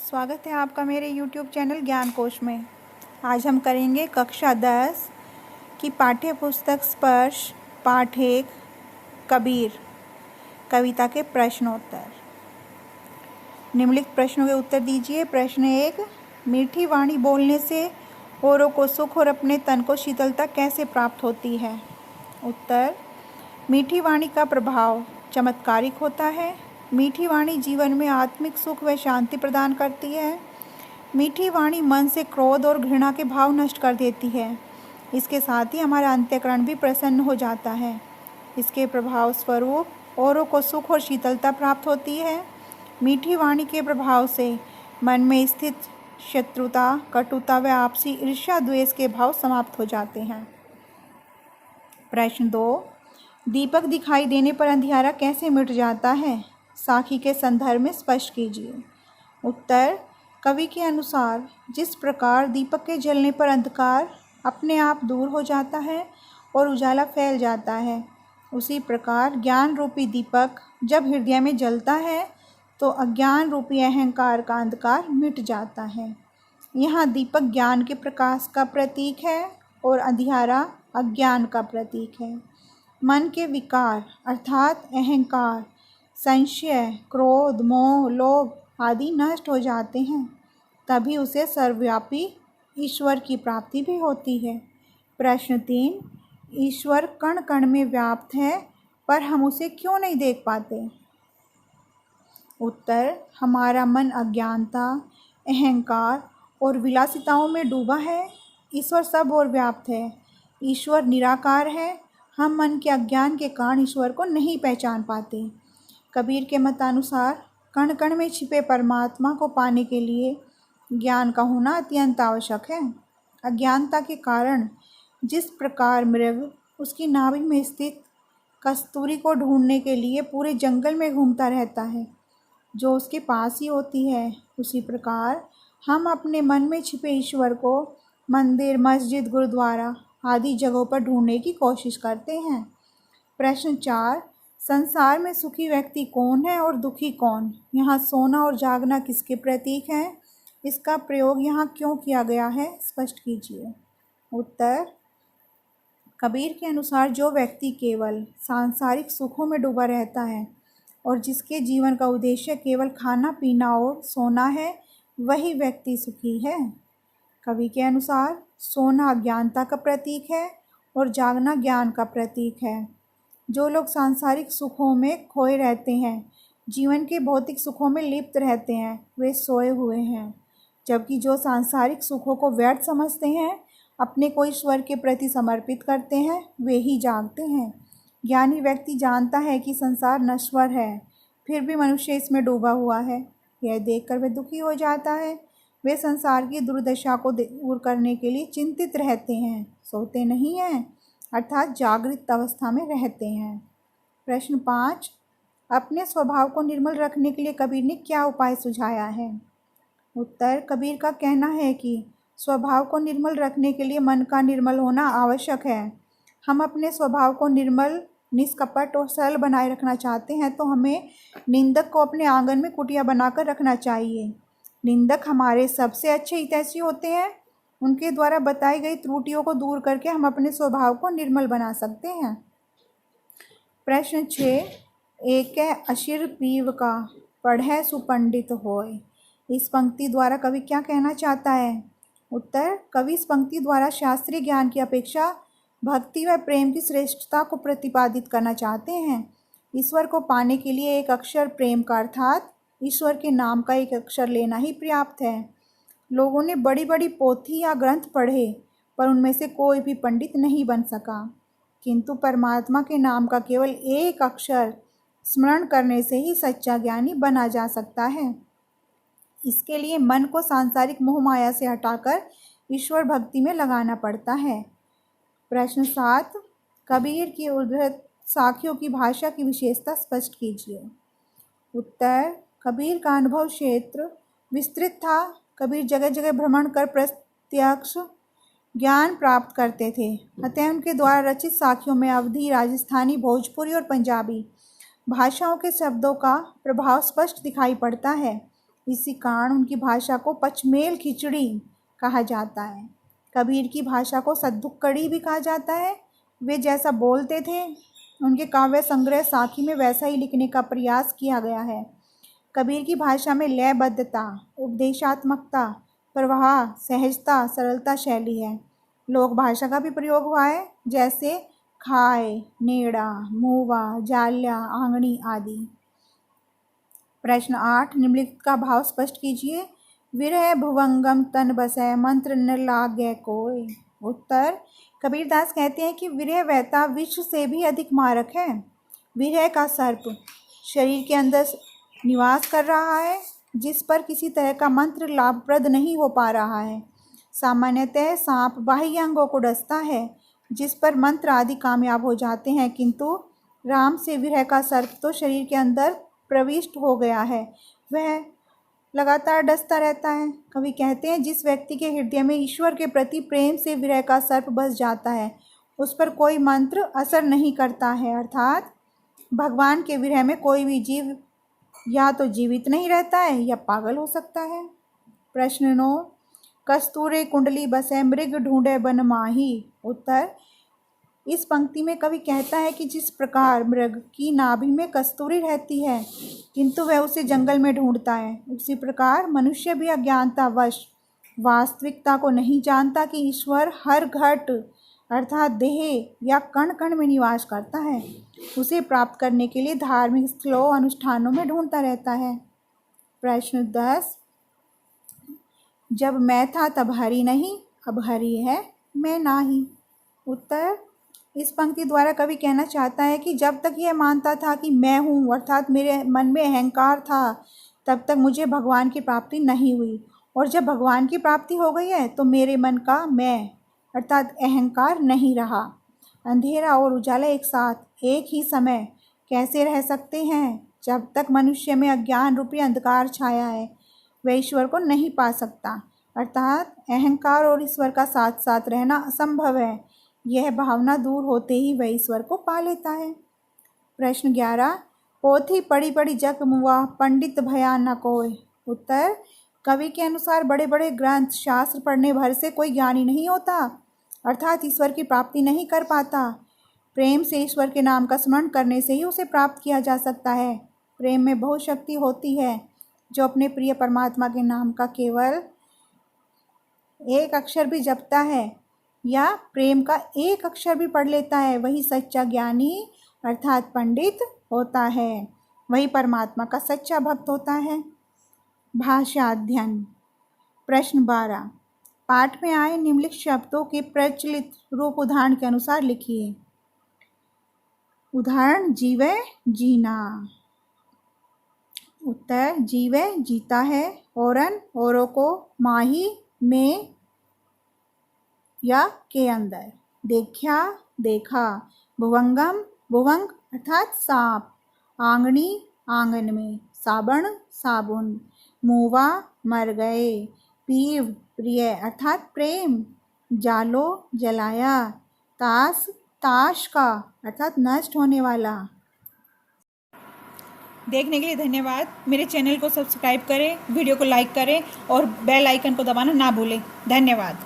स्वागत है आपका मेरे YouTube चैनल ज्ञान कोश में। आज हम करेंगे कक्षा 10 की पाठ्य पुस्तक स्पर्श पाठ 1 कबीर कविता के प्रश्नोत्तर। निम्नलिखित प्रश्नों के उत्तर दीजिए। प्रश्न 1, मीठी वाणी बोलने से औरों को सुख और अपने तन को शीतलता कैसे प्राप्त होती है? उत्तर, मीठी वाणी का प्रभाव चमत्कारिक होता है। मीठी वाणी जीवन में आत्मिक सुख व शांति प्रदान करती है। मीठी वाणी मन से क्रोध और घृणा के भाव नष्ट कर देती है। इसके साथ ही हमारा अंतःकरण भी प्रसन्न हो जाता है। इसके प्रभाव स्वरूप औरों को सुख और शीतलता प्राप्त होती है। मीठी वाणी के प्रभाव से मन में स्थित शत्रुता, कटुता व आपसी ईर्ष्या द्वेष के भाव समाप्त हो जाते हैं। प्रश्न 2, दीपक दिखाई देने पर अंधियारा कैसे मिट जाता है? साखी के संदर्भ में स्पष्ट कीजिए। उत्तर, कवि के अनुसार जिस प्रकार दीपक के जलने पर अंधकार अपने आप दूर हो जाता है और उजाला फैल जाता है, उसी प्रकार ज्ञान रूपी दीपक जब हृदय में जलता है तो अज्ञान रूपी अहंकार का अंधकार मिट जाता है। यहाँ दीपक ज्ञान के प्रकाश का प्रतीक है और अंधियारा अज्ञान का प्रतीक है। मन के विकार अर्थात अहंकार, संशय, क्रोध, मोह, लोभ आदि नष्ट हो जाते हैं, तभी उसे सर्वव्यापी ईश्वर की प्राप्ति भी होती है। प्रश्न 3, ईश्वर कण कण में व्याप्त है पर हम उसे क्यों नहीं देख पाते? उत्तर, हमारा मन अज्ञानता, अहंकार और विलासिताओं में डूबा है। ईश्वर सब ओर व्याप्त है। ईश्वर निराकार है। हम मन के अज्ञान के कारण ईश्वर को नहीं पहचान पाते। कबीर के मतानुसार कण कण में छिपे परमात्मा को पाने के लिए ज्ञान का होना अत्यंत आवश्यक है। अज्ञानता के कारण जिस प्रकार मृग उसकी नाभि में स्थित कस्तूरी को ढूंढने के लिए पूरे जंगल में घूमता रहता है, जो उसके पास ही होती है, उसी प्रकार हम अपने मन में छिपे ईश्वर को मंदिर, मस्जिद, गुरुद्वारा आदि जगहों पर ढूंढने की कोशिश करते हैं। प्रश्न 4, संसार में सुखी व्यक्ति कौन है और दुखी कौन? यहाँ सोना और जागना किसके प्रतीक हैं? इसका प्रयोग यहाँ क्यों किया गया है, स्पष्ट कीजिए। उत्तर, कबीर के अनुसार जो व्यक्ति केवल सांसारिक सुखों में डूबा रहता है और जिसके जीवन का उद्देश्य केवल खाना पीना और सोना है, वही व्यक्ति सुखी है। कवि के अनुसार सोना अज्ञानता का प्रतीक है और जागना ज्ञान का प्रतीक है। जो लोग सांसारिक सुखों में खोए रहते हैं, जीवन के भौतिक सुखों में लिप्त रहते हैं, वे सोए हुए हैं, जबकि जो सांसारिक सुखों को व्यर्थ समझते हैं, अपने को ईश्वर के प्रति समर्पित करते हैं, वे ही जागते हैं। ज्ञानी व्यक्ति जानता है कि संसार नश्वर है, फिर भी मनुष्य इसमें डूबा हुआ है। यह देखकर वह दुखी हो जाता है। वे संसार की दुर्दशा को दूर करने के लिए चिंतित रहते हैं, सोते नहीं हैं, अर्थात जागृत अवस्था में रहते हैं। प्रश्न 5, अपने स्वभाव को निर्मल रखने के लिए कबीर ने क्या उपाय सुझाया है? उत्तर, कबीर का कहना है कि स्वभाव को निर्मल रखने के लिए मन का निर्मल होना आवश्यक है। हम अपने स्वभाव को निर्मल, निष्कपट और सरल बनाए रखना चाहते हैं तो हमें निंदक को अपने आंगन में कुटिया बनाकर रखना चाहिए। निंदक हमारे सबसे अच्छे हितैषी होते हैं। उनके द्वारा बताई गई त्रुटियों को दूर करके हम अपने स्वभाव को निर्मल बना सकते हैं। प्रश्न 6, एक अशिर पीव का पढ़े सुपंडित होय। इस पंक्ति द्वारा कवि क्या कहना चाहता है? उत्तर, कवि इस पंक्ति द्वारा शास्त्रीय ज्ञान की अपेक्षा भक्ति व प्रेम की श्रेष्ठता को प्रतिपादित करना चाहते हैं। ईश्वर को पाने के लिए एक अक्षर प्रेम का अर्थात ईश्वर के नाम का एक अक्षर लेना ही पर्याप्त है। लोगों ने बड़ी बड़ी पोथी या ग्रंथ पढ़े, पर उनमें से कोई भी पंडित नहीं बन सका, किंतु परमात्मा के नाम का केवल एक अक्षर स्मरण करने से ही सच्चा ज्ञानी बना जा सकता है। इसके लिए मन को सांसारिक मोह माया से हटाकर ईश्वर भक्ति में लगाना पड़ता है। प्रश्न 7, कबीर की उद्धृत साखियों की भाषा की विशेषता स्पष्ट कीजिए। उत्तर, कबीर का अनुभव क्षेत्र विस्तृत था। कबीर जगह जगह भ्रमण कर प्रत्यक्ष ज्ञान प्राप्त करते थे, अतः उनके द्वारा रचित साखियों में अवधी, राजस्थानी, भोजपुरी और पंजाबी भाषाओं के शब्दों का प्रभाव स्पष्ट दिखाई पड़ता है। इसी कारण उनकी भाषा को पचमेल खिचड़ी कहा जाता है। कबीर की भाषा को सद्दुक्कड़ी भी कहा जाता है। वे जैसा बोलते थे, उनके काव्य संग्रह साखी में वैसा ही लिखने का प्रयास किया गया है। कबीर की भाषा में लयबद्धता, उपदेशात्मकता, प्रवाह, सहजता, सरलता शैली है। लोक भाषा का भी प्रयोग हुआ है, जैसे खाए, नेड़ा, मुवा, जाल्या, आंगणी आदि। प्रश्न 8, निम्नलिखित का भाव स्पष्ट कीजिए। विरह भुवंगम तन बसै, मंत्र न लागे कोय। उत्तर, कबीरदास कहते हैं कि विरह वैता विष से भी अधिक मारक है। विरह का सर्प शरीर के अंदर निवास कर रहा है, जिस पर किसी तरह का मंत्र लाभप्रद नहीं हो पा रहा है। सामान्यतः सांप बाह्य अंगों को डसता है, जिस पर मंत्र आदि कामयाब हो जाते हैं, किंतु राम से विरह का सर्प तो शरीर के अंदर प्रविष्ट हो गया है, वह लगातार डसता रहता है। कवि कहते हैं, जिस व्यक्ति के हृदय में ईश्वर के प्रति प्रेम से विरह का सर्प बस जाता है, उस पर कोई मंत्र असर नहीं करता है। अर्थात भगवान के विरह में कोई भी जीव या तो जीवित नहीं रहता है या पागल हो सकता है। प्रश्न 9, कस्तूरे कुंडली बसे, मृग ढूंढे बन माही। उत्तर, इस पंक्ति में कवि कहता है कि जिस प्रकार मृग की नाभि में कस्तूरी रहती है, किंतु वह उसे जंगल में ढूंढता है, उसी प्रकार मनुष्य भी अज्ञानतावश वास्तविकता को नहीं जानता कि ईश्वर हर घट अर्थात देह या कण कण में निवास करता है। उसे प्राप्त करने के लिए धार्मिक स्थलों अनुष्ठानों में ढूंढता रहता है। प्रश्न 10, जब मैं था तब हरि नहीं, अब हरि है मैं नाही। उत्तर, इस पंक्ति द्वारा कवि कहना चाहता है कि जब तक यह मानता था कि मैं हूँ, अर्थात मेरे मन में अहंकार था, तब तक मुझे भगवान की प्राप्ति नहीं हुई, और जब भगवान की प्राप्ति हो गई है तो मेरे मन का मैं अर्थात अहंकार नहीं रहा। अंधेरा और उजाला एक साथ एक ही समय कैसे रह सकते हैं? जब तक मनुष्य में अज्ञान रूपी अंधकार छाया है, वह ईश्वर को नहीं पा सकता। अर्थात अहंकार और ईश्वर का साथ साथ रहना असंभव है। यह भावना दूर होते ही वह ईश्वर को पा लेता है। प्रश्न 11, पोथी पढ़ी पढ़ी जग मुआ, पंडित भया न कोय। उत्तर, कवि के अनुसार बड़े बड़े ग्रंथ शास्त्र पढ़ने भर से कोई ज्ञानी नहीं होता, अर्थात ईश्वर की प्राप्ति नहीं कर पाता। प्रेम से ईश्वर के नाम का स्मरण करने से ही उसे प्राप्त किया जा सकता है। प्रेम में बहुत शक्ति होती है। जो अपने प्रिय परमात्मा के नाम का केवल एक अक्षर भी जपता है या प्रेम का एक अक्षर भी पढ़ लेता है, वही सच्चा ज्ञानी अर्थात पंडित होता है, वही परमात्मा का सच्चा भक्त होता है। भाषा अध्ययन। प्रश्न 12, पाठ में आए निम्नलिखित शब्दों के प्रचलित रूप उदाहरण के अनुसार लिखिए। उदाहरण, जीवे जीना। उत्तर, जीवे जीता है, औरन औरों को, माही में या के अंदर, देखा देखा, भुवंगम भुवंग अर्थात सांप, आंगनी आंगन में, साबण साबुन, मुवा मर गए, पीव प्रिय अर्थात प्रेम, जालो जलाया, ताश ताश का अर्थात नष्ट होने वाला। देखने के लिए धन्यवाद। मेरे चैनल को सब्सक्राइब करें, वीडियो को लाइक करें और बेल आइकन को दबाना ना भूलें। धन्यवाद।